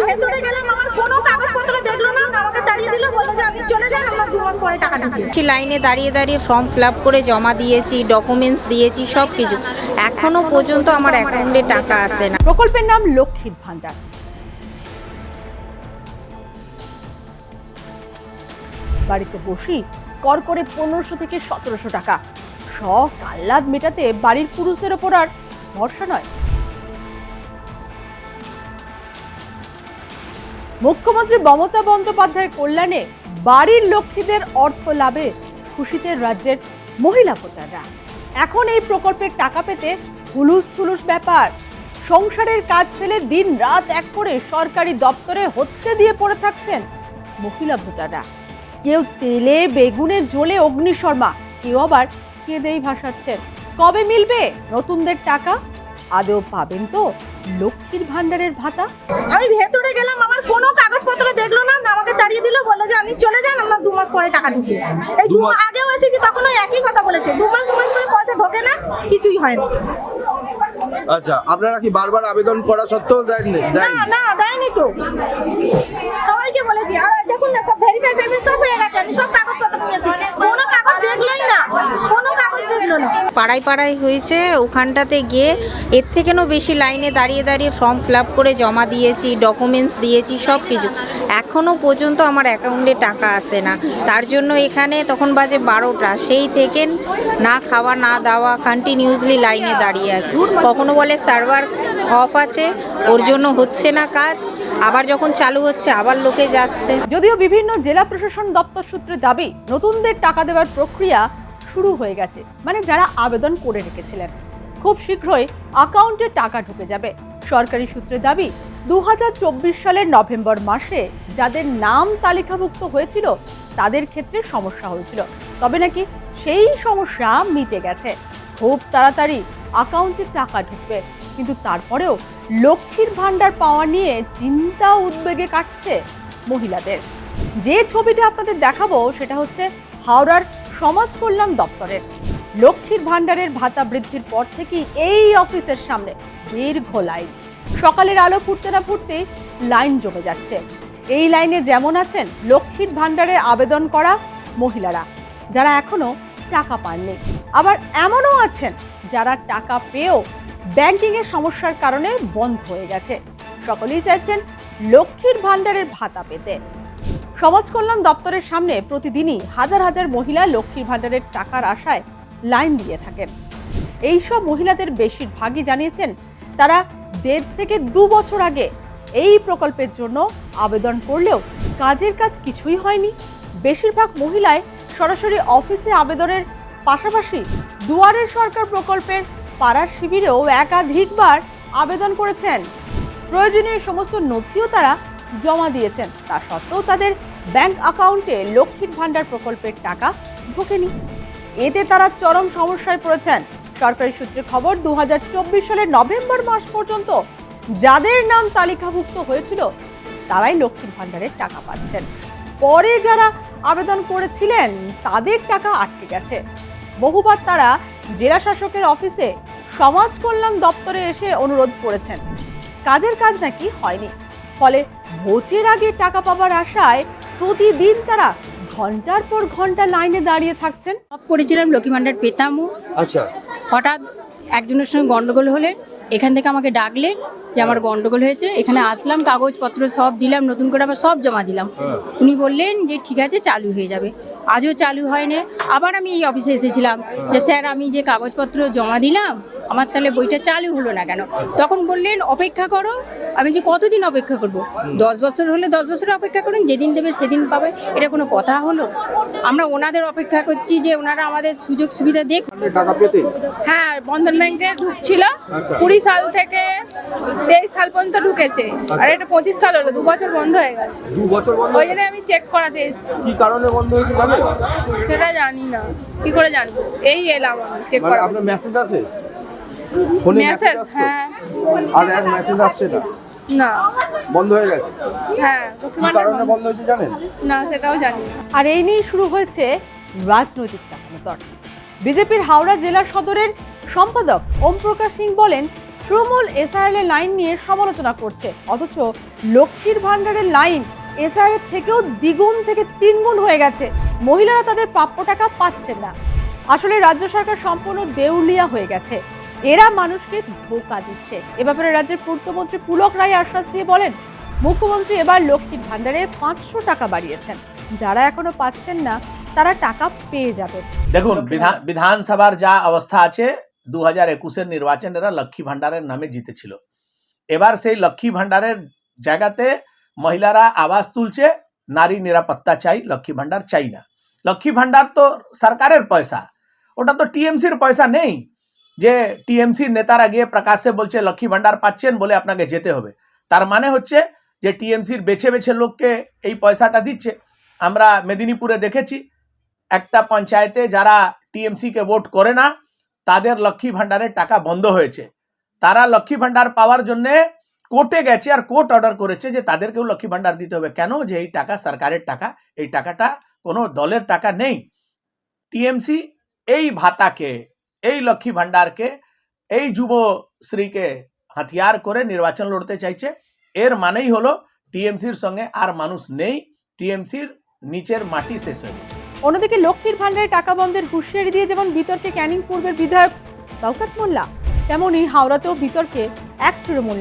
ভেতরে গেলাম, আমার কোনো কাগজপত্র দেখলো না, আমাকে তাড়িয়ে দিল, বললো যে আপনি চলে যান, আমরা 2 মাস পরে টাকা দিচ্ছি। লাইনে দাঁড়িয়ে দাঁড়িয়ে ফর্ম ফিল আপ করে জমা দিয়েছি, ডকুমেন্টস দিয়েছি, সব কিছু। এখনো পর্যন্ত আমার অ্যাকাউন্টে টাকা আসে না। প্রকল্পের নাম লক্ষ্মীর ভান্ডার। বাড়িতে বসি কর করে 1500 থেকে 1700 টাকা, শখ আহ্লাদ মেটাতে বাড়ির পুরুষদের ওপর আর ভরসা নয়। মুখ্যমন্ত্রী মমতা বন্দ্যোপাধ্যায়ের কল্যাণে বাড়ির লক্ষ্মীদের অর্থ লাভে খুশিতে রাজ্যের মহিলা ভোটাররা। এখন এই প্রকল্পের টাকা পেতে হুলুস থুলুস ব্যাপার। সংসারের কাজ ফেলে দিন রাত এক করে সরকারি দপ্তরে হত্যে দিয়ে পড়ে থাকছেন মহিলা ভোটাররা। কেউ তেলে বেগুনে জ্বলে অগ্নিশর্মা, কেউ আবার কেঁদেই ভাসাচ্ছেন। কবে মিলবে নতুনদের টাকা? আদৌ পাবেন তো লক্ষ্মীর ভান্ডারের ভাতা? আমি ভেতরে গেলাম, আমার কোনো কাগজপত্র দেখলো না, আমাকে তাড়িয়ে দিল, বললো যে আপনি চলে যান, আমরা 2 মাস পরে টাকা দিচ্ছি। এই 2 মাস আগেও এসেছি, তখনও একই কথা বলেছে, 2 মাস করে পয়সা ঢোকে না, কিছুই হয় না। আচ্ছা, আপনারা কি বারবার আবেদন করা সত্ত্বেও দেননি? না দেয়নি তো, সবাইকে বলেছি। আর দেখুন না, সব ভেরিফাই সব হয়ে গেছে, আমি সব কাগজপত্র নিয়েছি, কোনো কাগজ দেখলোই না, কোনো কাগজ দেখলো না। পাড়ায় পাড়ায় হয়েছে, ওখানটাতে গিয়ে এর থেকেও বেশি লাইনে দাঁড়িয়ে দাঁড়িয়ে ফর্ম ফিল আপ করে জমা দিয়েছি, ডকুমেন্টস দিয়েছি, সব কিছু। এখনও পর্যন্ত আমার অ্যাকাউন্টে টাকা আসে না। তার জন্য এখানে তখন বাজে 12টা, সেই থেকে না খাওয়া না দাওয়া কন্টিনিউয়াসলি লাইনে দাঁড়িয়ে আছে। কখনো বলে সার্ভার অফ আছে, ওর জন্য হচ্ছে না কাজ, আবার যখন চালু হচ্ছে আবার লোকে যাচ্ছে। যদিও বিভিন্ন জেলা প্রশাসন দপ্তর সূত্রে দাবি নতুনদের টাকা দেওয়ার প্রক্রিয়া শুরু হয়ে গেছে, মানে যারা আবেদন করে রেখেছিলেন খুব শীঘ্রই অ্যাকাউন্টে টাকা ঢুকে যাবে। সরকারি সূত্রে দাবি 2024 সালের নভেম্বর মাসে যাদের নাম তালিকাভুক্ত হয়েছিল তাদের ক্ষেত্রে সমস্যা হয়েছিল, তবে নাকি সেই সমস্যা মিটে গেছে। খুব তাড়াতাড়ি অ্যাকাউন্টে টাকা ঢুকবে, কিন্তু তারপরেও লক্ষ্মীর ভান্ডার পাওয়া নিয়ে চিন্তা উদ্বেগে কাটছে মহিলাদের। যে ছবিটা আপনাদের দেখাবো সেটা হচ্ছে হাওড়ার সমাজ কল্যাণ দপ্তরের। লক্ষ্মীর ভান্ডারের ভাতা বৃদ্ধির পর থেকেই এই অফিসের সামনে দীর্ঘ লাইন। সকালের আলো ফুটতে না ফুটতেই লাইন জমে যাচ্ছে। এই লাইনে যেমন আছেন লক্ষ্মীর ভান্ডারে আবেদন করা মহিলারা, যারা এখনো টাকা পাননি, আবার এমনও আছেন যারা টাকা পেয়েও ব্যাংকিংয়ের সমস্যার কারণে বন্ধ হয়ে গেছে। সকলেই চাইছেন লক্ষ্মীর ভান্ডারের ভাতা পেতে। সমাজ কল্যাণ দপ্তরের সামনে প্রতিদিনই হাজার হাজার মহিলা লক্ষ্মীর ভান্ডারের টাকার আশায় লাইন দিয়ে থাকেন। এইসব মহিলাদের বেশিরভাগই জানিয়েছেন তারা 1.5 থেকে 2 বছর আগে এই প্রকল্পের জন্য আবেদন করলেও কাজের কাজ কিছুই হয়নি। বেশিরভাগ মহিলাই সরাসরি অফিসে আবেদনের পাশাপাশি দুয়ারের সরকার প্রকল্পের পাড়ার শিবিরেও একাধিকবার আবেদন করেছেন। প্রয়োজনীয় সমস্ত নথিও তারা জমা দিয়েছেন, তা সত্ত্বেও তাদের ব্যাংক অ্যাকাউন্টে লক্ষ্মীর ভান্ডার প্রকল্পের টাকা ঢোকেনি। এতে তারা চরম সমস্যায় পড়েছেন। সরকারি সূত্রে খবর 2024 সালের নভেম্বর মাস পর্যন্ত যাদের নাম তালিকাভুক্ত হয়েছিল তারাই লক্ষ্মীর ভান্ডারের টাকা পাচ্ছেন। পরে যারা আবেদন করেছিলেন তাদের টাকা আটকে গেছে। বহুবার তারা জেলা শাসকের অফিসে সমাজ কল্যাণ দপ্তরে এসে অনুরোধ করেছেন, কাজের কাজ নাকি হয়নি। ফলে ভোটের আগে টাকা পাবার আশায় প্রতিদিন তারা ঘন্টার পর ঘন্টা লাইনে দাঁড়িয়ে থাকছেন। সব করেছিলাম, লক্ষ্মী ভান্ডার পেতামও। আচ্ছা, হঠাৎ একজনের সঙ্গে গন্ডগোল হলে এখান থেকে আমাকে ডাকলে যে আমার গন্ডগোল হয়েছে, এখানে আসলাম, কাগজপত্র সব দিলাম, নতুন করে আবার সব জমা দিলাম। উনি বললেন যে ঠিক আছে, চালু হয়ে যাবে। আজও চালু হয়নি। আবার আমি এই অফিসে এসেছিলাম যে স্যার আমি যে কাগজপত্র জমা দিলাম আমার তাহলে বইটা চালু হলো না কেন? তখন বললেন অপেক্ষা করো। আমি যে কতদিন অপেক্ষা করব? 10 বছর হলে 10 বছর অপেক্ষা করুন, যেদিন দেবে সেদিন পাবে। এটা কোনো কথা হলো? আমরা ওনাদের অপেক্ষা করছি যে ওনারা আমাদের সুযোগ সুবিধা দেখ। টাকা পেতে? হ্যাঁ, বন্ধন ব্যাংকে ঢুকছিল 20 সাল থেকে 23 সাল পর্যন্ত ঢুকেছে, আর এটা 25 সাল হলো, 2 বছর বন্ধ হয়ে গেছে। 2 বছর বন্ধ? ওই জন্য আমি চেক করাতে এসেছি। কি কারণে বন্ধ হয়েছে জানেন? সেটা জানি না, কি করে জানবো? এই এলাম আমি চেক মানে করাতে। আপনার মেসেজ আছে? ফোনে মেসেজ? আসতো? হ্যাঁ। আর এক মেসেজ আসছে না? না। বন্ধ হয়ে গেছে? হ্যাঁ। কি কারণে বন্ধ হয়েছে জানেন? না, সেটাও জানি না। আর এই নিয়ে শুরু হয়েছে রাজনৈতিক চাপানোতর। বিজেপির হাওড়া জেলা সদরের সম্পাদক ওম প্রকাশ সিং বলেন, তৃণমূল এসআইআর এর লাইন নিয়ে সমালোচনা করছে, অথচ লক্ষ্মীর ভান্ডারের লাইন এসআইআর এর থেকেও দ্বিগুণ থেকে তিনগুণ হয়ে গেছে। মহিলারা তাদের প্রাপ্য টাকা পাচ্ছেন না। আসলে রাজ্য সরকার সম্পূর্ণ দেউলিয়া হয়ে গেছে, এরা মানুষকে ধোঁকা দিচ্ছে। এ ব্যাপারে রাজ্যের পূর্তমন্ত্রী পুলক রায় আশ্বাস দিয়ে বলেন, মুখ্যমন্ত্রী এবার লক্ষ্মীর ভান্ডারে 500 টাকা বাড়িয়েছেন, যারা এখনো পাচ্ছেন না তারা টাকা পেয়ে যাবেন। দেখুন, বিধানসভার যা অবস্থা আছে 2021-এর নির্বাচন এরা লক্ষ্মী ভান্ডারের নামে জিতেছিল। এবার সেই লক্ষ্মী ভান্ডারের জায়গাতে মহিলারা আওয়াজ তুলছে, নারী নিরাপত্তা চাই, লক্ষ্মী ভান্ডার চাই না। লক্ষ্মী ভান্ডার তো সরকারের পয়সা, ওটা তো টিএমসির পয়সা নেই যে টিএমসির নেতারা গিয়ে প্রকাশ্যে বলছে লক্ষ্মী ভান্ডার পাচ্ছেন বলে আপনাকে যেতে হবে। তার মানে হচ্ছে যে টিএমসির বেছে বেছে লোককে এই পয়সাটা দিচ্ছে। আমরা মেদিনীপুরে দেখেছি একটা পঞ্চায়েতে যারা টিএমসিকে ভোট করে না তাদের লক্ষ্মী ভান্ডারের টাকা বন্ধ হয়েছে। তারা লক্ষ্মী ভান্ডার পাওয়ার জন্যে কোর্টে গেছে আর কোর্ট অর্ডার করেছে যে তাদেরকেও লক্ষ্মী ভান্ডার দিতে হবে। কেন? যে এই টাকা সরকারের টাকা, এই টাকাটা কোনো দলের টাকা নেই। টিএমসি এই ভাতাকে, এই লক্ষ্মী ভান্ডারকে, এই যুবশ্রীকে হাতিয়ার করে নির্বাচন লড়তে চাইছে। এর মানেই হলো টিএমসির সঙ্গে আর মানুষ নেই, টিএমসির নিচের মাটি শেষ হয়ে গেছে। অন্যদিকে লক্ষ্মীর ভান্ডারে টাকা বন্ধের হুঁশিয়ারি দিয়ে যেমন বিতর্কে ক্যানিং পূর্বের বিধায়ক শওকত মোল্লা, তেমনই হাওড়াতেও বিতর্কে এক তৃণমূল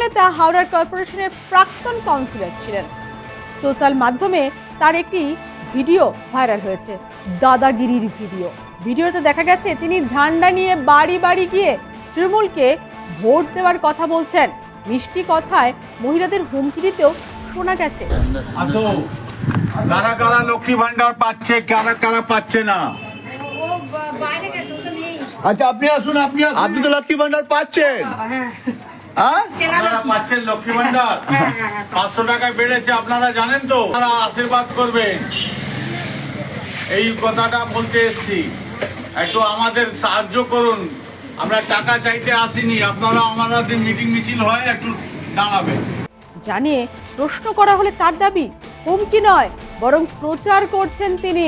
নেতা হাওড়ার কর্পোরেশনের প্রাক্তন কাউন্সিলর ছিলেন। সোশ্যাল মাধ্যমে তার একটি ভিডিও ভাইরাল হয়েছে, দাদাগিরির ভিডিওতে দেখা গেছে তিনি ঝান্ডা নিয়ে বাড়ি বাড়ি গিয়ে তৃণমূলকে ভোট দেওয়ার কথা বলছেন। মিষ্টি কথায় মহিলাদের হুমকি দিতেও শোনা গেছে। আসো, কারা কারা লক্ষ্মী ভান্ডার পাচ্ছে, কারা কারা পাচ্ছে না। আচ্ছা, আপনি আসুন, আপনি তো লক্ষ্মী ভান্ডার পাচ্ছেন। আপনারা পাচ্ছেন লক্ষ্মী ভান্ডার? 500 টাকায় বেড়েছে, আপনারা জানেন তো। আপনারা আশীর্বাদ করবেন, এই কথাটা বলতে এসছি। একটু আমাদের সাহায্য করুন, আমরা টাকা চাইতে আসিনি। আপনারা আমাদের মিটিং মিছিল হয় একটু দাঁড়াবেন। জানিয়ে প্রশ্ন করা হলে তার দাবি হুমকি নয়, বরং প্রচার করছেন তিনি।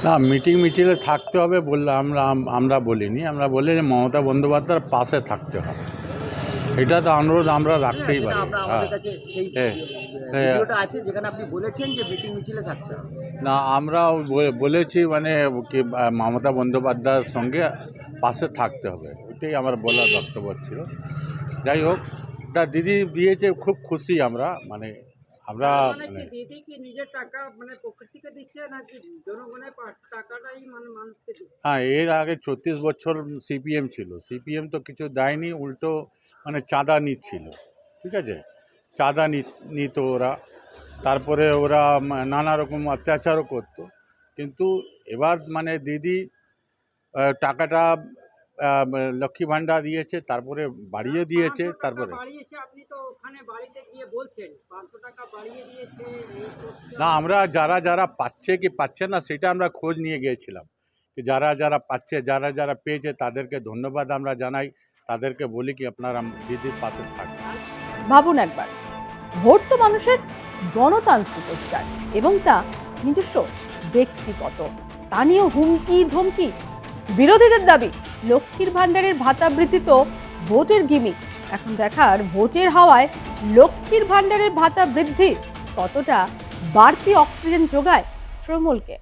না, মিটিং মিছিলে থাকতে হবে বললে আমরা বলিনি, আমরা বলি যে মমতা বন্দ্যোপাধ্যায়ের পাশে থাকতে হবে। এটা তো অনুরোধ আমরা রাখতেই পারি। না, আমরা বলেছি মানে কি মমতা বন্দ্যোপাধ্যায়ের সঙ্গে পাশে থাকতে হবে, ওইটাই আমার বলার বক্তব্য ছিল। যাই হোক, এটা দিদি দিয়েছে, খুব খুশি আমরা। মানে দিদি কি নিজের টাকা মানে পকেট থেকে দিচ্ছে নাকি জনগণের টাকাটাই মানে মানুষকে দিচ্ছে? হ্যাঁ, এর আগে 34 বছর সিপিএম ছিল, সিপিএম তো কিছু দেয়নি, উল্টো মানে চাঁদা নিচ্ছিল। ঠিক আছে, চাঁদা নিত ওরা, তারপরে ওরা নানা রকম অত্যাচারও করতো। কিন্তু এবার মানে দিদি টাকাটা লক্ষ্মী ভান্ডার দিয়েছে, তারপরে বাড়িয়ে দিয়েছে। তারপরে আপনি তো ওখানে বাড়িতে গিয়ে বলছেন 500 টাকা বাড়িয়ে দিয়েছে। না, আমরা যারা পাচ্ছে কি পাচ্ছে না সেটা আমরা খোঁজ নিয়ে গিয়েছিলাম। যারা পাচ্ছে, যারা পেয়েছে তাদেরকে ধন্যবাদ আমরা জানাই, তাদেরকে বলি কি আপনারা দিদির পাশে থাকবেন। ভাবুন একবার, ভোট তো মানুষের গণতান্ত্রিক অধিকার এবং তা নিজস্ব ব্যক্তিগত, তা নিয়েও হুমকি ধমকি। বিরোধীদের দাবি লক্ষ্মীর ভান্ডারের ভাতা বৃদ্ধি তো ভোটের গিমিক। এখন দেখার ভোটের হাওয়ায় লক্ষ্মীর ভান্ডারের ভাতা বৃদ্ধি কতটা বাড়তি অক্সিজেন যোগায় তৃণমূলকে।